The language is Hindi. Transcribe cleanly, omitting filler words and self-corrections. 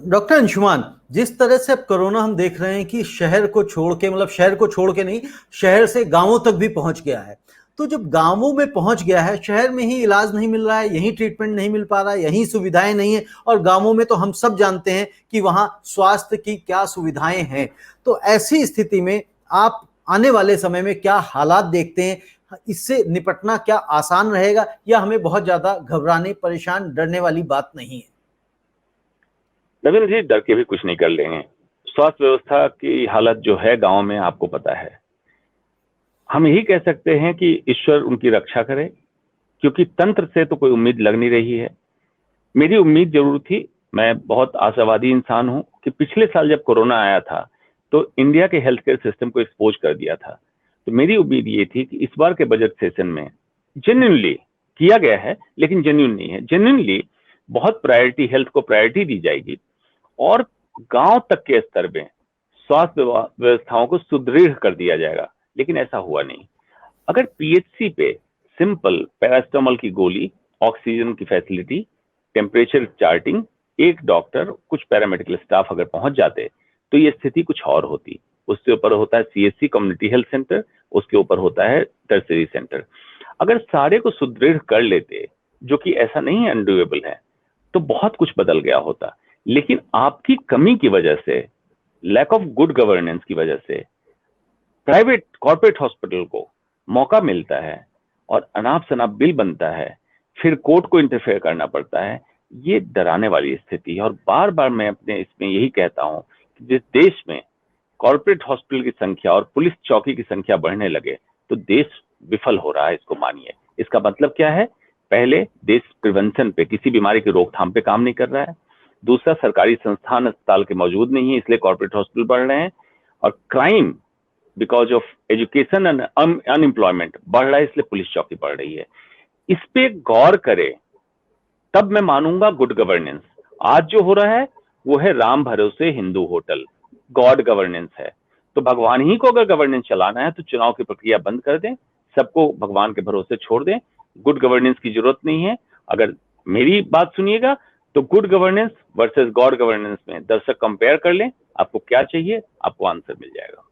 डॉक्टर अंशुमान, जिस तरह से अब कोरोना हम देख रहे हैं कि शहर को छोड़ के, मतलब शहर को छोड़ के नहीं, शहर से गांवों तक भी पहुंच गया है। तो जब गांवों में पहुंच गया है, शहर में ही इलाज नहीं मिल रहा है, यहीं ट्रीटमेंट नहीं मिल पा रहा है, यहीं सुविधाएं नहीं है, और गांवों में तो हम सब जानते हैं कि वहां स्वास्थ्य की क्या सुविधाएं हैं। तो ऐसी स्थिति में आप आने वाले समय में क्या हालात देखते हैं? इससे निपटना क्या आसान रहेगा, या हमें बहुत ज्यादा घबराने, परेशान, डरने वाली बात नहीं है? नवीन जी, डर के भी कुछ नहीं कर लेंगे। स्वास्थ्य व्यवस्था की हालत जो है गांव में, आपको पता है। हम यही कह सकते हैं कि ईश्वर उनकी रक्षा करे, क्योंकि तंत्र से तो कोई उम्मीद लग नहीं रही है। मेरी उम्मीद जरूर थी, मैं बहुत आशावादी इंसान हूं, कि पिछले साल जब कोरोना आया था तो इंडिया के हेल्थ केयर सिस्टम को एक्सपोज कर दिया था। तो मेरी उम्मीद ये थी कि इस बार के बजट सेशन में जेन्युइनली किया गया है, लेकिन जेन्युइन नहीं है, जेन्युइनली बहुत प्रायोरिटी, हेल्थ को प्रायोरिटी दी जाएगी और गांव तक के स्तर में स्वास्थ्य व्यवस्थाओं को सुदृढ़ कर दिया जाएगा। लेकिन ऐसा हुआ नहीं। अगर पीएचसी पे सिंपल पैरास्टामोल की गोली, ऑक्सीजन की फैसिलिटी, टेम्परेचर चार्टिंग, एक डॉक्टर, कुछ पैरामेडिकल स्टाफ अगर पहुंच जाते तो ये स्थिति कुछ और होती। उसके ऊपर होता है सीएचसी, कम्युनिटी हेल्थ सेंटर, उसके ऊपर होता है टर्सरी सेंटर। अगर सारे को सुदृढ़ कर लेते, जो कि ऐसा नहीं है, अनडूएबल है, तो बहुत कुछ बदल गया होता। लेकिन आपकी कमी की वजह से, लैक ऑफ गुड गवर्नेंस की वजह से प्राइवेट कॉर्पोरेट हॉस्पिटल को मौका मिलता है और अनाप शनाप बिल बनता है, फिर कोर्ट को इंटरफेयर करना पड़ता है। ये डराने वाली स्थिति है। और बार बार मैं अपने इसमें यही कहता हूं कि जिस देश में कॉर्पोरेट हॉस्पिटल की संख्या और पुलिस चौकी की संख्या बढ़ने लगे तो देश विफल हो रहा है, इसको मानिए। इसका मतलब क्या है? पहले, देश प्रिवेंशन पे, किसी बीमारी की रोकथाम पे काम नहीं कर रहा है। दूसरा, सरकारी संस्थान अस्पताल के मौजूद नहीं है, इसलिए कॉर्पोरेट हॉस्पिटल बढ़ रहे हैं। और crime because of education and unemployment बढ़ रहा है, इसलिए पुलिस चौकी बढ़ रही है। इस पे गौर करे, तब मैं मानूंगा गुड गवर्नेंस। आज जो हो रहा है वो है राम भरोसे हिंदू होटल, गॉड गवर्नेंस है। तो भगवान ही को अगर गवर्नेंस चलाना है तो चुनाव की प्रक्रिया बंद कर दें, सबको भगवान के भरोसे छोड़ दें। गुड गवर्नेंस की जरूरत नहीं है। अगर मेरी बात सुनिएगा तो good governance versus God governance में दर्शक कंपेयर कर लें, आपको क्या चाहिए, आपको आंसर मिल जाएगा।